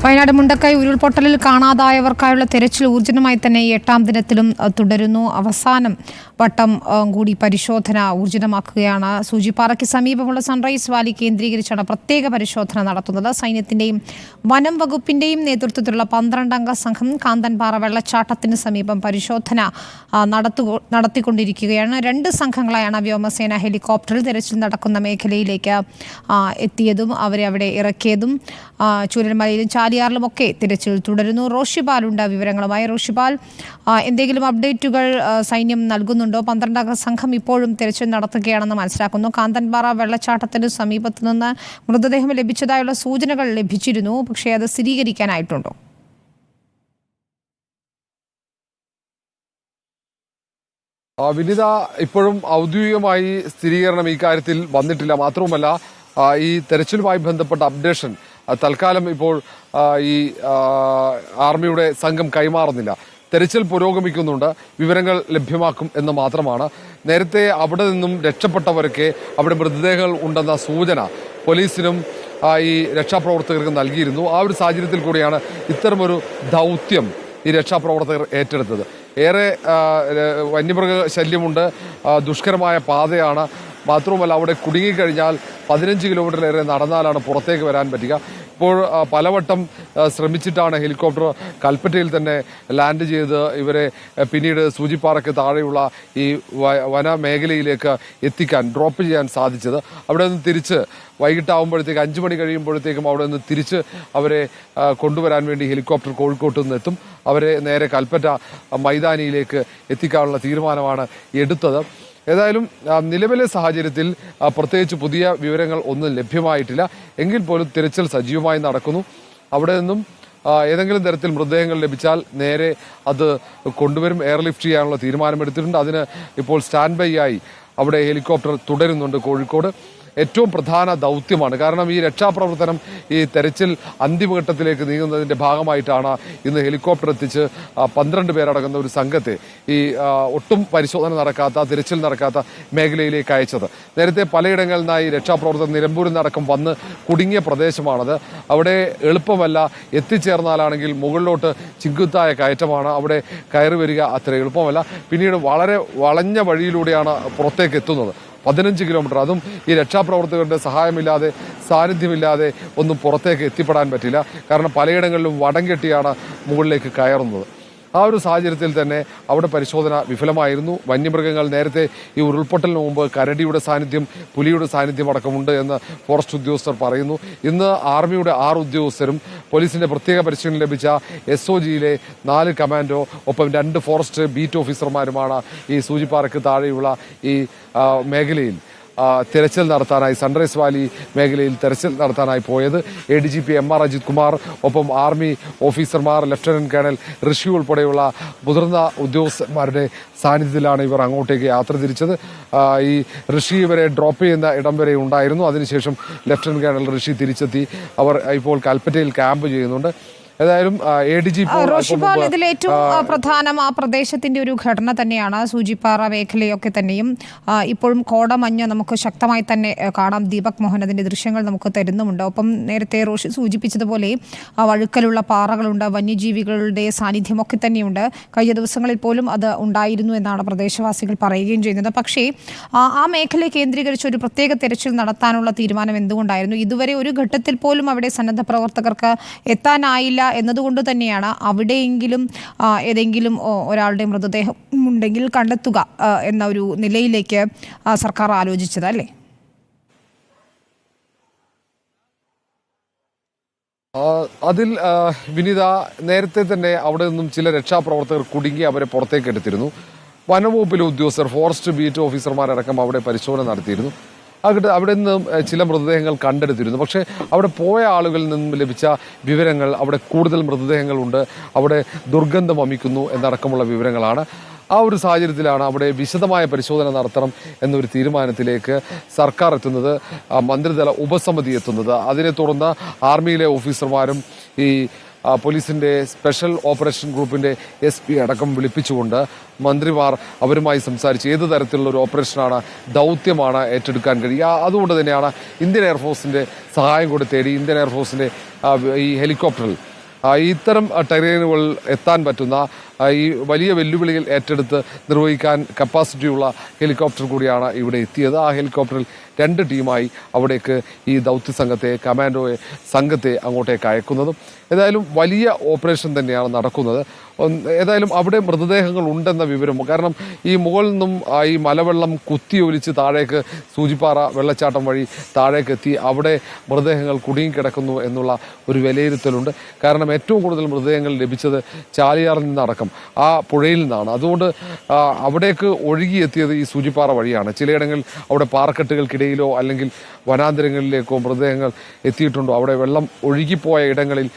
വയനാട് മുണ്ടക്കൈ ഉരുൾപൊട്ടലിൽ കാണാതായവർക്കായുള്ള തെരച്ചിൽ ഊർജിതമായി തന്നെ 8ാം ദിനത്തിലും തുടരുന്നു. അവസാനം വട്ടം കൂടി പരിശോധന ഊർജിതമാക്കുകയാണ്. സൂചിപ്പാറയ്ക്ക് സമീപമുള്ള സൺറൈസ് വാലി കേന്ദ്രീകരിച്ചാണ് പ്രത്യേക പരിശോധന നടത്തുന്നത്. സൈന്യത്തിന്റെയും വനം വകുപ്പിന്റെയും നേതൃത്വത്തിലുള്ള 12-അംഗ സംഘം കാന്തൻപാറ വെള്ളച്ചാട്ടത്തിന് സമീപം പരിശോധന നടത്തിക്കൊണ്ടിരിക്കുകയാണ്. 2 സംഘങ്ങളായാണ് വ്യോമസേന ഹെലികോപ്റ്ററിൽ തെരച്ചിൽ നടക്കുന്ന മേഖലയിലേക്ക് എത്തിയതും അവരെ അവിടെ ഇറക്കിയതും. ചൂരൽമലയിലും ചാലിയാറിലുമൊക്കെ തിരച്ചിൽ തുടരുന്നു. റോഷിപാലുണ്ട് വിവരങ്ങളുമായി. റോഷിപാൽ, എന്തെങ്കിലും അപ്ഡേറ്റുകൾ സൈന്യം നൽകുന്നുണ്ടോ? 12-അംഗ സംഘം ഇപ്പോഴും തിരച്ചിൽ നടത്തുകയാണെന്ന് മനസ്സിലാക്കുന്നു. കാന്തൻപാറ വെള്ളച്ചാട്ടത്തിന് സമീപത്ത് നിന്ന് മൃതദേഹം ലഭിച്ചതായുള്ള സൂചനകൾ ലഭിച്ചിരുന്നു, പക്ഷേ അത് സ്ഥിരീകരിക്കാനായിട്ടുണ്ടോ? വിനിത, ഇപ്പോഴും ഔദ്യോഗികമായി സ്ഥിരീകരണം ഈ കാര്യത്തിൽ വന്നിട്ടില്ല. മാത്രവുമല്ല, ഈ തെരച്ചിലുമായി ബന്ധപ്പെട്ട അപ്ഡേഷൻ തൽക്കാലം ഇപ്പോൾ ഈ ആർമിയുടെ സംഘം കൈമാറുന്നില്ല. തെരച്ചിൽ പുരോഗമിക്കുന്നുണ്ട്, വിവരങ്ങൾ ലഭ്യമാക്കും എന്ന് മാത്രമാണ്. നേരത്തെ അവിടെ നിന്നും രക്ഷപ്പെട്ടവർക്ക് അവിടെ മൃതദേഹങ്ങൾ ഉണ്ടെന്ന സൂചന പോലീസിനും ഈ രക്ഷാപ്രവർത്തകർക്ക് നൽകിയിരുന്നു. ആ ഒരു സാഹചര്യത്തിൽ കൂടിയാണ് ഇത്തരമൊരു ദൗത്യം ഈ രക്ഷാപ്രവർത്തകർ ഏറ്റെടുത്തത്. ഏറെ വന്യമൃഗ ശല്യമുണ്ട്, ദുഷ്കരമായ പാതയാണ്. മാത്രവുമല്ല, അവിടെ കുടുങ്ങിക്കഴിഞ്ഞാൽ 15 കിലോമീറ്ററിലേറെ നടന്നാലാണ് പുറത്തേക്ക് വരാൻ പറ്റുക. ഇപ്പോൾ പലവട്ടം ശ്രമിച്ചിട്ടാണ് ഹെലികോപ്റ്റർ കൽപ്പറ്റയിൽ തന്നെ ലാൻഡ് ചെയ്ത് ഇവരെ പിന്നീട് സൂചിപ്പാറയ്ക്ക് താഴെയുള്ള ഈ വനമേഖലയിലേക്ക് എത്തിക്കാൻ, ഡ്രോപ്പ് ചെയ്യാൻ സാധിച്ചത്. അവിടെ നിന്ന് തിരിച്ച് വൈകിട്ടാവുമ്പോഴത്തേക്ക് 5 മണി കഴിയുമ്പോഴത്തേക്കും അവിടെ നിന്ന് തിരിച്ച് അവരെ കൊണ്ടുവരാൻ വേണ്ടി ഹെലികോപ്റ്റർ കോഴിക്കോട്ട് നിന്ന് എത്തും. അവരെ നേരെ കൽപ്പറ്റ മൈതാനിയിലേക്ക് എത്തിക്കാനുള്ള തീരുമാനമാണ് എടുത്തത്. ഏതായാലും നിലവിലെ സാഹചര്യത്തിൽ പ്രത്യേകിച്ച് പുതിയ വിവരങ്ങൾ ഒന്നും ലഭ്യമായിട്ടില്ല. എങ്കിൽ പോലും തിരച്ചിൽ സജീവമായി നടക്കുന്നു. അവിടെ നിന്നും ഏതെങ്കിലും തരത്തിൽ മൃതദേഹങ്ങൾ ലഭിച്ചാൽ നേരെ അത് കൊണ്ടുവരും. എയർലിഫ്റ്റ് ചെയ്യാനുള്ള തീരുമാനമെടുത്തിട്ടുണ്ട്. അതിന് ഇപ്പോൾ സ്റ്റാൻഡ് ബൈ ആയി അവിടെ ഹെലികോപ്റ്റർ തുടരുന്നുണ്ട് കോഴിക്കോട്. ഏറ്റവും പ്രധാന ദൗത്യമാണ്. കാരണം ഈ രക്ഷാപ്രവർത്തനം, ഈ തെരച്ചിൽ അന്തിമഘട്ടത്തിലേക്ക് നീങ്ങുന്നതിന്റെ ഭാഗമായിട്ടാണ് ഇന്ന് ഹെലികോപ്റ്റർ എത്തിച്ച് 12 പേരടങ്ങുന്ന ഒരു സംഘത്തെ ഈ ഒട്ടും പരിശോധന നടക്കാത്ത, തിരച്ചിൽ നടക്കാത്ത മേഖലയിലേക്ക് അയച്ചത്. നേരത്തെ പലയിടങ്ങളിൽ നിന്നായി രക്ഷാപ്രവർത്തകർ നിലമ്പൂരിൽ നിന്നടക്കം വന്ന് കുടുങ്ങിയ പ്രദേശമാണത്. അവിടെ എളുപ്പമല്ല. എത്തിച്ചേർന്നാലാണെങ്കിൽ മുകളിലോട്ട് ചിങ്കുത്തായ കയറ്റമാണ്. അവിടെ കയറി വരിക അത്ര എളുപ്പമല്ല. പിന്നീട് വളരെ വളഞ്ഞ വഴിയിലൂടെയാണ് പുറത്തേക്ക് എത്തുന്നത്. 15 കിലോമീറ്റർ. അതും ഈ രക്ഷാപ്രവർത്തകരുടെ സഹായമില്ലാതെ, സാന്നിധ്യമില്ലാതെ ഒന്നും പുറത്തേക്ക് എത്തിപ്പെടാൻ പറ്റില്ല. കാരണം പലയിടങ്ങളിലും വടം കെട്ടിയാണ് മുകളിലേക്ക് കയറുന്നത്. ആ ഒരു സാഹചര്യത്തിൽ തന്നെ അവിടെ പരിശോധന വിഫലമായിരുന്നു. വന്യമൃഗങ്ങൾ നേരത്തെ ഈ ഉരുൾപൊട്ടലിന് മുമ്പ് കരടിയുടെ സാന്നിധ്യം, പുലിയുടെ സാന്നിധ്യം അടക്കമുണ്ട് എന്ന് ഫോറസ്റ്റ് ഉദ്യോഗസ്ഥർ പറയുന്നു. ഇന്ന് ആർമിയുടെ 6 ഉദ്യോഗസ്ഥരും പോലീസിന്റെ പ്രത്യേക പരിശീലനം ലഭിച്ച SOGയിലെ 4 കമാൻഡോ ഒപ്പം 2 ഫോറസ്റ്റ് ബീറ്റ് ഓഫീസർമാരുമാണ് ഈ സൂചിപ്പാറയ്ക്ക് താഴെയുള്ള ഈ മേഖലയിൽ തെരച്ചിൽ നടത്താനായി, സൺറൈസ് വാലി മേഖലയിൽ തെരച്ചിൽ നടത്താനായി പോയത്. ADGP MR അജിത് കുമാർ, ഒപ്പം ആർമി ഓഫീസർമാർ, ലഫ്റ്റനന്റ് കേണൽ ഋഷി ഉൾപ്പെടെയുള്ള മുതിർന്ന ഉദ്യോഗസ്ഥന്മാരുടെ സാന്നിധ്യത്തിലാണ് ഇവർ അങ്ങോട്ടേക്ക് യാത്ര തിരിച്ചത്. ഈ ഋഷി ഇവരെ ഡ്രോപ്പ് ചെയ്യുന്ന ഇടം വരെ ഉണ്ടായിരുന്നു. അതിനുശേഷം ലഫ്റ്റനന്റ് കേണൽ ഋഷി തിരിച്ചെത്തി. അവർ ഇപ്പോൾ കൽപ്പറ്റയിൽ ക്യാമ്പ് ചെയ്യുന്നുണ്ട്. ഏതായാലും റോഷിപാൽ, ഇതിൽ ഏറ്റവും പ്രധാനം ആ പ്രദേശത്തിന്റെ ഒരു ഘടന തന്നെയാണ്. സൂചിപ്പാറ മേഖലയൊക്കെ തന്നെയും ഇപ്പോഴും കോടമഞ്ഞ് നമുക്ക് ശക്തമായി തന്നെ കാണാം. ദീപക് മോഹൻ അതിന്റെ ദൃശ്യങ്ങൾ നമുക്ക് തരുന്നുമുണ്ട്. ഒപ്പം നേരത്തെ റോഷി സൂചിപ്പിച്ചതുപോലെ വഴുക്കലുള്ള പാറകളുണ്ട്, വന്യജീവികളുടെ സാന്നിധ്യമൊക്കെ തന്നെയുണ്ട്. കഴിഞ്ഞ ദിവസങ്ങളിൽ പോലും അത് ഉണ്ടായിരുന്നു എന്നാണ് പ്രദേശവാസികൾ പറയുകയും ചെയ്യുന്നത്. പക്ഷേ ആ മേഖലയെ കേന്ദ്രീകരിച്ച് ഒരു പ്രത്യേക തെരച്ചിൽ നടത്താനുള്ള തീരുമാനം എന്തുകൊണ്ടായിരുന്നു? ഇതുവരെ ഒരു ഘട്ടത്തിൽ പോലും അവിടെ സന്നദ്ധ പ്രവർത്തകർക്ക് എത്താനായില്ല എന്നതുകൊണ്ട് തന്നെയാണ് അവിടെയെങ്കിലും ഏതെങ്കിലും ഒരാളുടെ മൃതദേഹം ഉണ്ടെങ്കിൽ കണ്ടെത്തുക എന്ന ഒരു നിലയിലേക്ക് സർക്കാർ ആലോചിച്ചത്, അല്ലേ? അതിൽ വിനിത, നേരത്തെ തന്നെ അവിടെ നിന്നും ചില രക്ഷാപ്രവർത്തകർ കുടുങ്ങി അവരെ പുറത്തേക്ക് എടുത്തിരുന്നു. വനംവകുപ്പിലെ ഉദ്യോഗസ്ഥർ, ഫോറസ്റ്റ് ബീറ്റ് ഓഫീസർമാരടക്കം അവിടെ പരിശോധന നടത്തിയിരുന്നു. അവിടെ നിന്ന് ചില മൃതദേഹങ്ങൾ കണ്ടെടുത്തിരുന്നു. പക്ഷേ അവിടെ പോയ ആളുകളിൽ നിന്നും ലഭിച്ച വിവരങ്ങൾ അവിടെ കൂടുതൽ മൃതദേഹങ്ങളുണ്ട്, അവിടെ ദുർഗന്ധം വമിക്കുന്നു എന്നടക്കമുള്ള വിവരങ്ങളാണ്. ആ ഒരു സാഹചര്യത്തിലാണ് അവിടെ വിശദമായ പരിശോധന നടത്തണം എന്നൊരു തീരുമാനത്തിലേക്ക് സർക്കാർ എത്തുന്നത്, മന്ത്രിതല ഉപസമിതി എത്തുന്നത്. അതിനെ തുടർന്ന് ആർമിയിലെ ഓഫീസർമാരും ഈ പോലീസിന്റെ സ്പെഷ്യൽ ഓപ്പറേഷൻ ഗ്രൂപ്പിന്റെ SP അടക്കം വിളിപ്പിച്ചുകൊണ്ട് മന്ത്രിമാർ അവരുമായി സംസാരിച്ച് ഏത് തരത്തിലുള്ള ഒരു ഓപ്പറേഷനാണ്, ദൗത്യമാണ് ഏറ്റെടുക്കാൻ കഴിയുക. അതുകൊണ്ട് തന്നെയാണ് ഇന്ത്യൻ എയർഫോഴ്സിന്റെ സഹായം കൂടി തേടി ഇന്ത്യൻ എയർഫോഴ്സിന്റെ ഈ ഹെലികോപ്റ്ററിൽ ഇത്തരം ടെറൈനുകൾ എത്താൻ പറ്റുന്ന ഈ വലിയ വെല്ലുവിളികൾ ഏറ്റെടുത്ത് നിർവഹിക്കാൻ കപ്പാസിറ്റിയുള്ള ഹെലികോപ്റ്റർ കൂടിയാണ് ഇവിടെ എത്തിയത്. ആ ഹെലികോപ്റ്ററിൽ 2 ടീമായി അവിടേക്ക് ഈ ദൗത്യ സംഘത്തെ, കമാൻഡോ സംഘത്തെ അങ്ങോട്ടേക്ക് അയക്കുന്നതും. ഏതായാലും വലിയ ഓപ്പറേഷൻ തന്നെയാണ് നടക്കുന്നത്. ഏതായാലും അവിടെ മൃതദേഹങ്ങൾ ഉണ്ടെന്ന വിവരം, കാരണം ഈ മുകളിൽ നിന്നും ഈ മലവെള്ളം കുത്തിയൊലിച്ച് താഴേക്ക് സൂചിപ്പാറ വെള്ളച്ചാട്ടം വഴി താഴേക്ക് എത്തി അവിടെ മൃതദേഹങ്ങൾ കുടുങ്ങിക്കിടക്കുന്നു എന്നുള്ള ഒരു വിലയിരുത്തലുണ്ട്. കാരണം ഏറ്റവും കൂടുതൽ മൃതദേഹങ്ങൾ ലഭിച്ചത് ചാലിയാറിൽ നിന്നടക്കം ആ പുഴയിൽ നിന്നാണ്. അതുകൊണ്ട് അവിടേക്ക് ഒഴുകിയെത്തിയത് ഈ സൂചിപ്പാറ വഴിയാണ്. ചിലയിടങ്ങളിൽ അവിടെ പാറക്കെട്ടുകൾക്കിടയിലോ അല്ലെങ്കിൽ വനാന്തരങ്ങളിലേക്കോ മൃതദേഹങ്ങൾ എത്തിയിട്ടുണ്ടോ, അവിടെ വെള്ളം ഒഴുകിപ്പോയ ഇടങ്ങളിൽ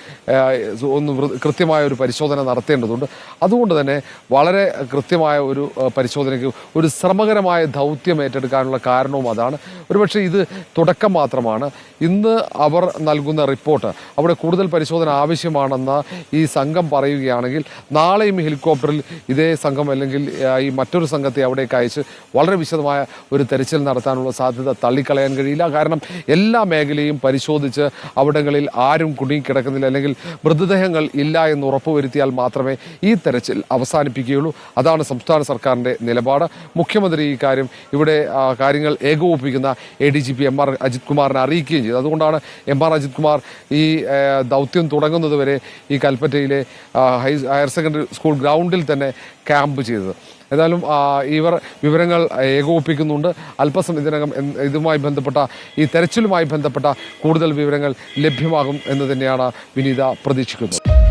ഒന്ന് കൃത്യമായ ഒരു പരിശോധന നടത്തേണ്ടതുണ്ട്. അതുകൊണ്ട് തന്നെ വളരെ കൃത്യമായ ഒരു പരിശോധനയ്ക്ക് ഒരു ശ്രമകരമായ ദൗത്യം ഏറ്റെടുക്കാനുള്ള കാരണവും അതാണ്. ഒരുപക്ഷെ ഇത് തുടക്കം മാത്രമാണ്. ഇന്ന് അവർ നൽകുന്ന റിപ്പോർട്ട് അവിടെ കൂടുതൽ പരിശോധന ആവശ്യമാണെന്ന് ഈ സംഘം പറയുകയാണെങ്കിൽ നാളെയും ഹെലികോപ്റ്ററിൽ ഇതേ സംഘം അല്ലെങ്കിൽ ഈ മറ്റൊരു സംഘത്തെ അവിടേക്ക് അയച്ച് വളരെ വിശദമായ ഒരു തെരച്ചിൽ നടത്താനുള്ള സാധ്യത തള്ളിക്കളയാൻ കഴിയില്ല. കാരണം എല്ലാ മേഖലയും പരിശോധിച്ച് അവിടങ്ങളിൽ ആരും കുടുങ്ങിക്കിടക്കുന്നില്ല അല്ലെങ്കിൽ മൃതദേഹങ്ങൾ ഇല്ല എന്ന് ഉറപ്പുവരുത്തിയാൽ മാത്രമേ ഈ തെരച്ചിൽ അവസാനിപ്പിക്കുകയുള്ളൂ. അതാണ് സംസ്ഥാന സർക്കാരിൻ്റെ നിലപാട്. മുഖ്യമന്ത്രി ഈ കാര്യം ഇവിടെ കാര്യങ്ങൾ ഏകോപിപ്പിക്കുന്ന ADGP MR അജിത് കുമാറിനെ അറിയിക്കുകയും ചെയ്തു. അതുകൊണ്ടാണ് MR അജിത് കുമാർ ഈ ദൗത്യം തുടങ്ങുന്നതുവരെ ഈ കൽപ്പറ്റയിലെ ഹയർ സെക്കൻഡറി സ്കൂൾ ഗ്രൗണ്ടിൽ തന്നെ ക്യാമ്പ് ചെയ്തത്. ഏതായാലും ഇവർ വിവരങ്ങൾ ഏകോപിപ്പിക്കുന്നുണ്ട്. അല്പസം ഇതിനകം ഇതുമായി ബന്ധപ്പെട്ട ഈ തെരച്ചിലുമായി ബന്ധപ്പെട്ട കൂടുതൽ വിവരങ്ങൾ ലഭ്യമാകും എന്ന് തന്നെയാണ് വിനീത പ്രതീക്ഷിക്കുന്നത്.